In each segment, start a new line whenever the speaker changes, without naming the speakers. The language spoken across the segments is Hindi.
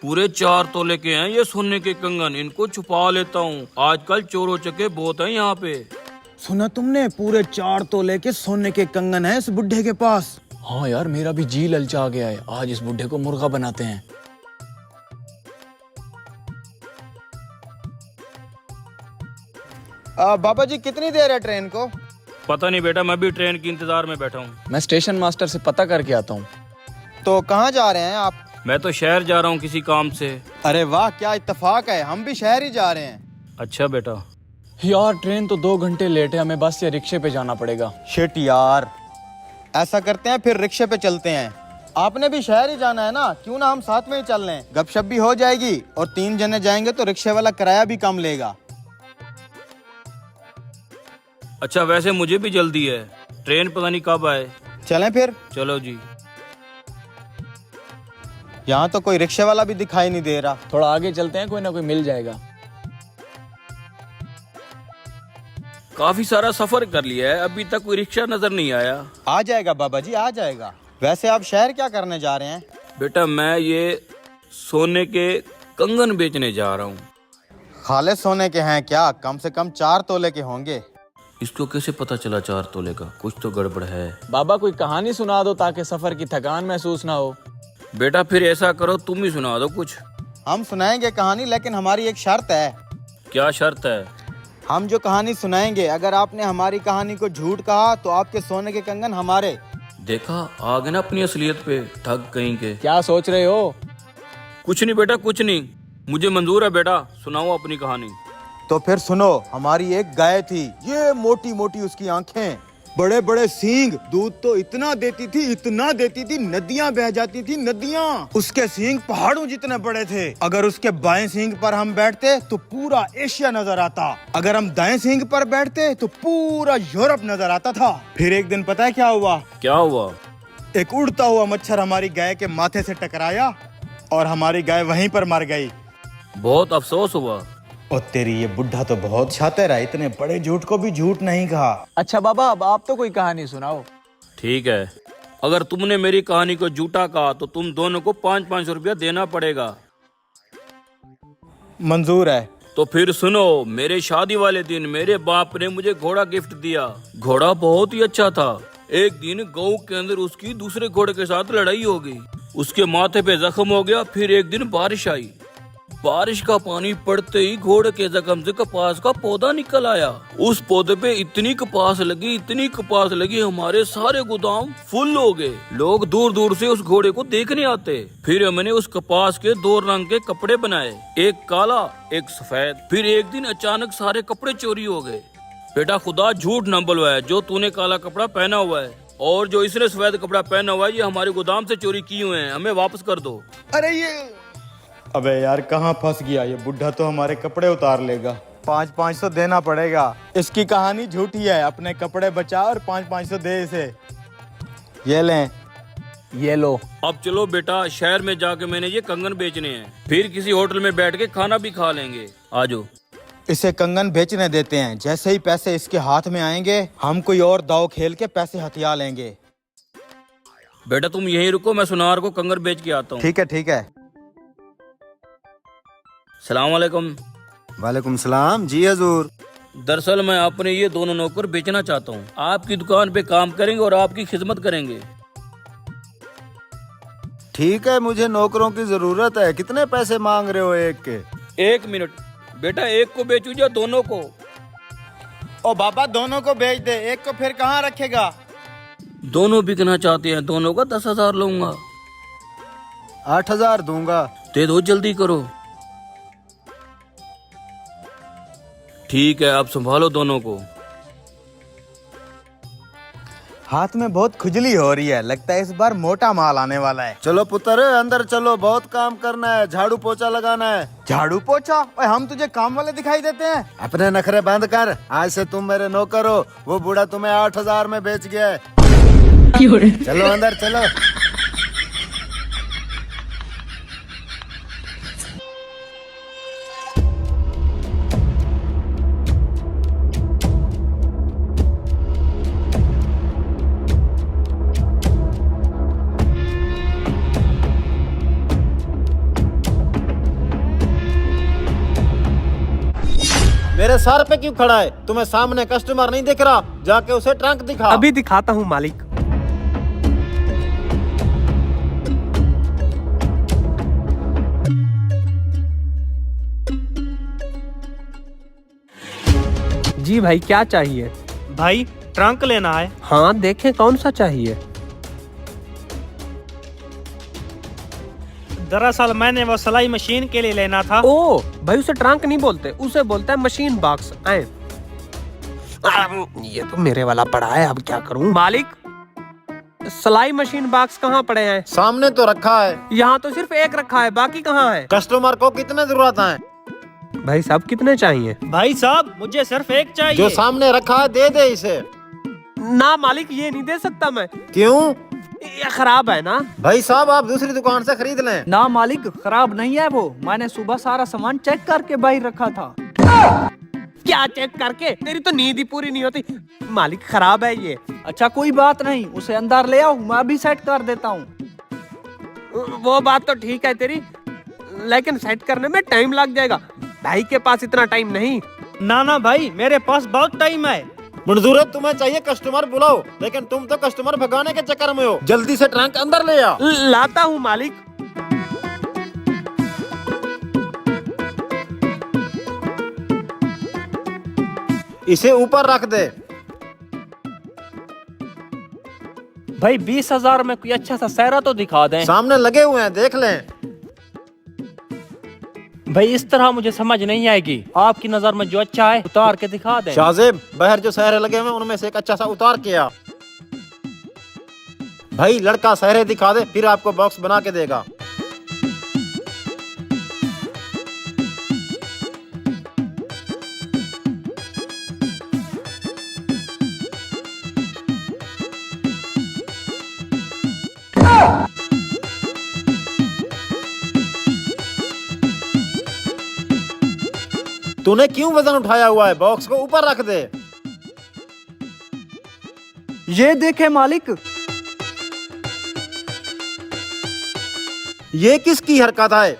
पूरे 4 तोले के हैं ये सोने के कंगन, इनको छुपा लेता हूँ। आजकल चोरों चके बहुत हैं यहाँ पे।
सुना तुमने, पूरे 4 तोले के सोने के कंगन है इस बुढ़े के पास।
हाँ यार, मेरा भी जी ललचा गया है। आज इस बुढ़े को मुर्गा बनाते हैं।
बाबा जी कितनी देर है ट्रेन को?
पता नहीं बेटा, मैं भी ट्रेन के इंतजार में बैठा हूँ।
मैं स्टेशन मास्टर से पता करके आता हूँ।
तो कहाँ जा रहे हैं आप?
मैं तो शहर जा रहा हूँ किसी काम से।
अरे वाह, क्या इत्तेफाक है, हम भी शहर ही जा रहे हैं।
अच्छा बेटा।
यार ट्रेन तो 2 घंटे लेट है, हमें बस या रिक्शे पे जाना पड़ेगा।
शिट यार, ऐसा करते हैं फिर रिक्शे पे चलते हैं। आपने भी शहर ही जाना है ना, क्यों ना हम साथ में ही चल लें, गपशप भी हो जाएगी और 3 जने जाएंगे तो रिक्शे वाला किराया भी कम लेगा।
अच्छा वैसे मुझे भी जल्दी है, ट्रेन पता नहीं कब आए।
चलें फिर?
चलो जी।
यहाँ तो कोई रिक्शे वाला भी दिखाई नहीं दे रहा।
थोड़ा आगे चलते हैं, कोई ना कोई मिल जाएगा।
काफी सारा सफर कर लिया है, अभी तक कोई रिक्शा नजर नहीं आया।
आ जाएगा बाबा जी, आ जाएगा। वैसे आप शहर क्या करने जा रहे हैं?
बेटा मैं ये सोने के कंगन बेचने जा रहा हूँ।
खाले सोने के हैं क्या? कम से कम 4 तोले के होंगे।
इसको कैसे पता चला 4 तोले का? कुछ तो गड़बड़ है।
बाबा कोई कहानी सुना दो ताकि सफर की थकान महसूस ना हो।
बेटा फिर ऐसा करो, तुम ही सुना दो कुछ।
हम सुनाएंगे कहानी, लेकिन हमारी एक शर्त है।
क्या शर्त है?
हम जो कहानी सुनाएंगे, अगर आपने हमारी कहानी को झूठ कहा तो आपके सोने के कंगन हमारे।
देखा, आ गए ना अपनी असलियत पे, ठग कहीं के।
क्या सोच रहे हो?
कुछ नहीं बेटा, कुछ नहीं, मुझे मंजूर है। बेटा सुनाओ अपनी कहानी।
तो फिर सुनो। हमारी एक गाय थी, ये मोटी मोटी उसकी आंखें, बड़े बड़े सींग, दूध तो इतना देती थी, इतना देती थी, नदियां बह जाती थी, नदियां। उसके सींग पहाड़ों जितने बड़े थे। अगर उसके बाएं सींग पर हम बैठते तो पूरा एशिया नजर आता, अगर हम दाएं सींग पर बैठते तो पूरा यूरोप नजर आता था। फिर एक दिन पता है क्या हुआ?
क्या हुआ?
एक उड़ता हुआ मच्छर हमारी गाय के माथे से टकराया और हमारी गाय वहीं पर मर गई।
बहुत अफसोस हुआ।
और तेरी ये बुढ़ा तो बहुत शातिर है, इतने बड़े झूठ को भी झूठ नहीं कहा।
अच्छा बाबा, अब आप तो कोई कहानी सुनाओ।
ठीक है, अगर तुमने मेरी कहानी को झूठा कहा तो तुम दोनों को 500 रुपया देना पड़ेगा।
मंजूर है।
तो फिर सुनो, मेरे शादी वाले दिन मेरे बाप ने मुझे घोड़ा गिफ्ट दिया। घोड़ा बहुत ही अच्छा था। एक दिन गांव के अंदर उसकी दूसरे घोड़े के साथ लड़ाई हो गई, उसके माथे पे जख्म हो गया। फिर एक दिन बारिश आई, बारिश का पानी पड़ते ही घोड़े के जख्म से कपास का पौधा निकल आया। उस पौधे पे इतनी कपास लगी, इतनी कपास लगी, हमारे सारे गोदाम फुल हो गए। लोग दूर दूर से उस घोड़े को देखने आते। फिर हमने उस कपास के 2 रंग के कपड़े बनाए, एक काला एक सफेद। फिर एक दिन अचानक सारे कपड़े चोरी हो गए। बेटा खुदा झूठ न बुलवाए, जो तूने काला कपड़ा पहना हुआ है और जो इसने सफेद कपड़ा पहना हुआ है, ये हमारे गोदाम से चोरी किए हुए हैं, हमें वापस कर दो।
अरे ये, अबे यार कहाँ फंस गया ये बुढ़ा, तो हमारे कपड़े उतार लेगा। 500 देना पड़ेगा। इसकी कहानी झूठी है, अपने कपड़े बचा और 500 दे इसे। ये लें।
ये लो।
अब चलो बेटा, शहर में जाके मैंने ये कंगन बेचने हैं, फिर किसी होटल में बैठ के खाना भी खा लेंगे। आजो।
इसे कंगन बेचने देते हैं, जैसे ही पैसे इसके हाथ में आएंगे हम कोई और दाव खेल के पैसे हथिया लेंगे।
बेटा तुम यहीं रुको, मैं सुनार को कंगन बेच के आता हूँ।
ठीक है ठीक है।
सलाम वालेकुम।
वालेकुम सलाम जी हजूर।
दरअसल मैं अपने ये दोनों नौकर बेचना चाहता हूँ, आपकी दुकान पे काम करेंगे और आपकी खिदमत करेंगे।
ठीक है, मुझे नौकरों की जरूरत है। कितने पैसे मांग रहे हो एक के?
1 मिनट बेटा, एक को बेचू या दोनों को?
ओ बाबा, दोनों को बेच दे, एक को फिर कहाँ रखेगा?
दोनों बिकना चाहते हैं, दोनों का 10,000 लूंगा।
8,000 दूंगा।
दे दो, जल्दी करो। ठीक है, अब संभालो दोनों को।
हाथ में बहुत खुजली हो रही है, लगता है इस बार मोटा माल आने वाला है।
चलो पुत्र अंदर चलो, बहुत काम करना है, झाड़ू पोछा लगाना है।
झाड़ू पोछा? ओए, हम तुझे काम वाले दिखाई देते हैं?
अपने नखरे बंद कर, आज से तुम मेरे नौकर हो। वो बूढ़ा तुम्हें 8,000 में बेच गया है। चलो अंदर चलो। मेरे सर पे क्यों खड़ा है? तुम्हें सामने कस्टमर नहीं दिख रहा? जाके उसे ट्रंक दिखा।
अभी दिखाता हूँ मालिक। जी भाई, क्या चाहिए?
भाई ट्रंक लेना है।
हाँ, देखें कौन सा चाहिए।
दरअसल मैंने वो सिलाई मशीन के लिए लेना था।
ओ भाई, उसे ट्रंक नहीं बोलते, उसे बोलते हैं मशीन बॉक्स। आए, ये तो मेरे वाला पड़ा है, अब क्या करूं? मालिक, सिलाई मशीन बॉक्स कहाँ पड़े हैं?
सामने तो रखा है।
यहाँ तो सिर्फ एक रखा है, बाकी कहाँ है?
कस्टमर को कितने जरूरत है?
भाई साहब, कितने चाहिए?
भाई साहब, मुझे सिर्फ एक चाहिए।
जो सामने रखा है दे दे इसे।
ना मालिक, ये नहीं दे सकता मैं।
क्यों?
ये खराब है ना।
भाई साहब, आप दूसरी दुकान से खरीद लें।
ना मालिक, खराब नहीं है वो। मैंने सुबह सारा सामान चेक करके बाहर रखा था।
क्या चेक करके? तेरी तो नींद ही पूरी नहीं होती। मालिक, खराब है ये।
अच्छा कोई बात नहीं, उसे अंदर ले आओ, मैं अभी सेट कर देता हूँ।
वो बात तो ठीक है तेरी, लेकिन सेट करने में टाइम लग जाएगा। भाई के पास इतना टाइम नहीं।
ना ना भाई, मेरे पास बहुत टाइम है।
मंजूर है, तुम्हें चाहिए कस्टमर बुलाओ, लेकिन तुम तो कस्टमर भगाने के चक्कर में हो। जल्दी से ट्रंक अंदर ले आ।
लाता हूँ मालिक।
इसे ऊपर रख दे।
भाई 20,000 में कोई अच्छा सा सहरा तो दिखा दें।
सामने लगे हुए हैं, देख लें।
भाई इस तरह मुझे समझ नहीं आएगी। आपकी नजर में जो अच्छा है उतार के दिखा दें।
शाहजेब, बाहर जो सहरे लगे हुए हैं उनमें से एक अच्छा सा उतार के आ। भाई लड़का सहरे दिखा दे, फिर आपको बॉक्स बना के देगा। तूने क्यों वजन उठाया हुआ है? बॉक्स को ऊपर रख दे।
ये देखे मालिक।
ये किसकी हरकत है?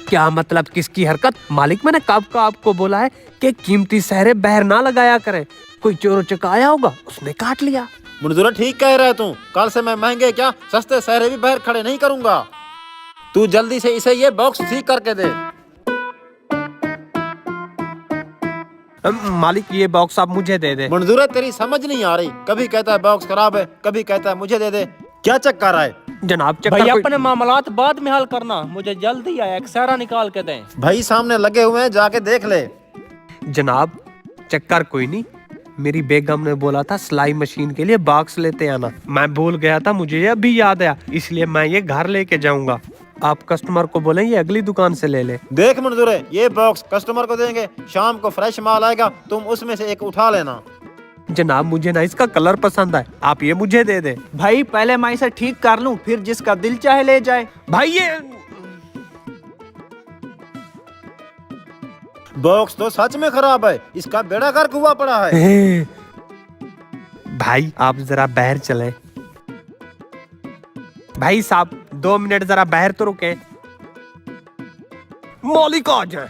क्या मतलब किसकी हरकत? मालिक, मैंने कब का आपको बोला है कि कीमती सहरे बाहर ना लगाया करें। कोई चोर चकाया होगा, उसने काट लिया।
मंजूर, ठीक कह रहा है तू। कल से मैं महंगे क्या सस्ते सहरे भी बाहर खड़े नहीं करूंगा। तू जल्दी से इसे ये बॉक्स ठीक करके दे।
मालिक, ये बॉक्स आप मुझे दे दे।
मंजूर है, तेरी समझ नहीं आ रही। कभी कहता है बॉक्स खराब है, कभी कहता है मुझे दे दे। क्या चक्कर है?
जनाब,
भाई
चक्कर
अपने मामलात बाद में हल करना, मुझे जल्दी आया एक सहरा निकाल के दें।
भाई सामने लगे हुए हैं, जाके देख ले।
जनाब, चक्कर कोई नहीं। मेरी बेगम ने बोला था सिलाई मशीन के लिए बॉक्स लेते आना। मैं भूल गया था, मुझे ये अभी याद आया, इसलिए मैं ये घर लेके जाऊंगा। आप कस्टमर को बोलें ये अगली दुकान से ले ले।
देख मंजूर है, ये बॉक्स कस्टमर को देंगे, शाम को फ्रेश माल आएगा, तुम उसमें से एक उठा लेना।
जनाब, मुझे ना इसका कलर पसंद है, आप ये मुझे दे दे।
भाई पहले मैं इसे ठीक कर लूं, फिर जिसका दिल चाहे ले जाए।
भाई ये
बॉक्स तो सच में खराब है, इसका बेड़ा गर्क हुआ पड़ा है।
भाई आप जरा बाहर चले। भाई साहब 2 मिनट जरा बाहर तो रुके। मौलिक आ जाए।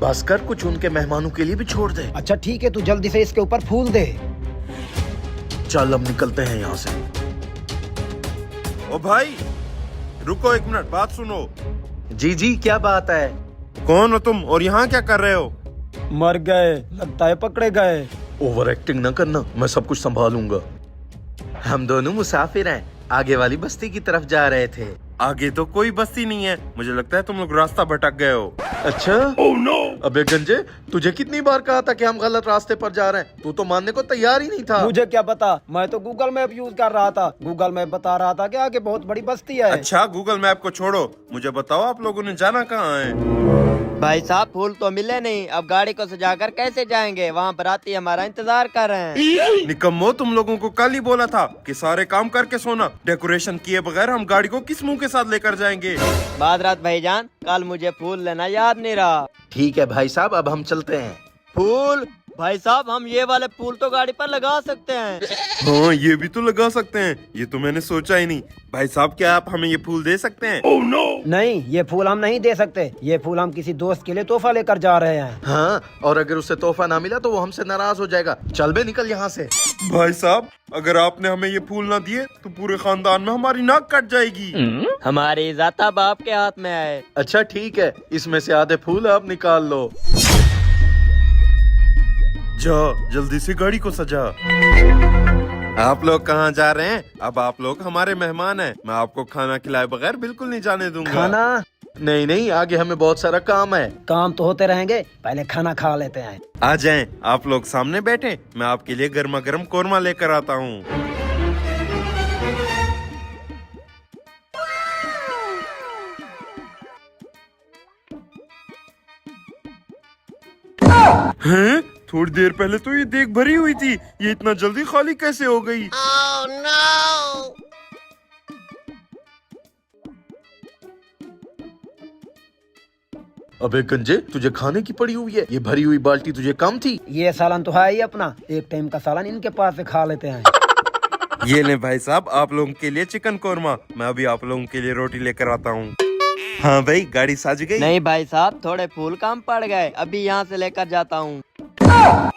भास्कर, कुछ उनके मेहमानों के लिए भी छोड़ दे।
अच्छा ठीक है, तू जल्दी से इसके ऊपर फूल दे।
चल अब निकलते हैं यहाँ से।
ओ भाई, रुको एक मिनट, बात सुनो।
जी जी, क्या बात है?
कौन हो तुम और यहाँ क्या कर रहे हो?
मर गए, लगता है पकड़े गए।
ओवर एक्टिंग न करना, मैं सब कुछ संभालूंगा। हम दोनों मुसाफिर हैं, आगे वाली बस्ती की तरफ जा रहे थे।
आगे तो कोई बस्ती नहीं है, मुझे लगता है तुम लोग रास्ता भटक गए हो।
अच्छा? Oh no! अबे गंजे, तुझे कितनी बार कहा था कि हम गलत रास्ते पर जा रहे हैं? तू तो मानने को तैयार ही नहीं था।
मुझे क्या पता, मैं तो गूगल मैप यूज कर रहा था। गूगल मैप बता रहा था कि आगे बहुत बड़ी बस्ती है।
अच्छा, गूगल मैप को छोड़ो, मुझे बताओ आप लोगों ने जाना कहाँ है?
भाई साहब फूल तो मिले नहीं, अब गाड़ी को सजाकर कैसे जाएंगे? वहाँ बाराती हमारा इंतजार कर रहे हैं।
निकम्मो, तुम लोगों को कल ही बोला था कि सारे काम करके सोना। डेकोरेशन किए बगैर हम गाड़ी को किस मुंह के साथ लेकर जाएंगे?
बादरात भाईजान, कल मुझे फूल लेना याद नहीं रहा।
ठीक है भाई साहब, अब हम चलते हैं।
फूल? भाई साहब हम ये वाले फूल तो गाड़ी पर लगा सकते हैं।
हाँ, ये भी तो लगा सकते हैं। ये तो मैंने सोचा ही नहीं। भाई साहब, क्या आप हमें ये फूल दे सकते हैं?
Oh, no! नहीं, ये फूल हम नहीं दे सकते। ये फूल हम किसी दोस्त के लिए तोहफा लेकर जा रहे हैं।
हाँ, और अगर उसे तोहफा ना मिला तो वो हमसे नाराज हो जाएगा। चल बे, निकल यहाँ से।
भाई साहब, अगर आपने हमें ये फूल ना दिए तो पूरे खानदान में हमारी नाक कट जाएगी।
हमारी इज्जत अब आपके हाथ में है।
अच्छा ठीक है, इसमें से आधे फूल आप निकाल लो।
जा, जल्दी से गाड़ी को सजा। आप लोग कहाँ जा रहे हैं? अब आप लोग हमारे मेहमान हैं। मैं आपको खाना खिलाए बगैर बिल्कुल नहीं जाने दूंगा।
खाना?
नहीं नहीं, आगे हमें बहुत सारा काम है।
काम तो होते रहेंगे, पहले खाना खा लेते हैं।
आ जाएं, आप लोग सामने बैठे, मैं आपके लिए गर्मा गर्म कोरमा लेकर आता हूँ। हैं? थोड़ी देर पहले तो ये देख भरी हुई थी, ये इतना जल्दी खाली कैसे हो गई?
Oh, no!
अबे गंजे, तुझे खाने की पड़ी हुई है। ये भरी हुई बाल्टी तुझे कम थी?
ये सालन तो है ही अपना, एक टाइम का सालन इनके पास से खा लेते हैं।
ये ले भाई साहब, आप लोगों के लिए चिकन कोरमा। मैं अभी आप लोगों के लिए रोटी लेकर आता हूँ। हाँ भाई, गाड़ी सज गई?
नहीं भाई साहब, थोड़े फूल कम पड़ गए, अभी यहाँ से लेकर जाता हूँ।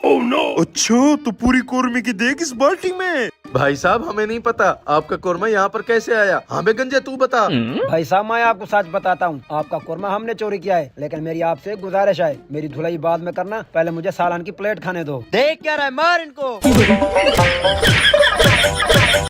Oh, no! अच्छा, तो पूरी कोरमे की देख इस बाल्टी में।
भाई साहब, हमें नहीं पता आपका कोरमा यहाँ पर कैसे आया। हाँ बे गंजे, तू बता।
भाई साहब, मैं आपको सच बताता हूँ, आपका कोरमा हमने चोरी किया है। लेकिन मेरी आपसे एक गुजारिश है, मेरी धुलाई बाद में करना, पहले मुझे सालन की प्लेट खाने दो।
देख क्या रहा है, मार इनको।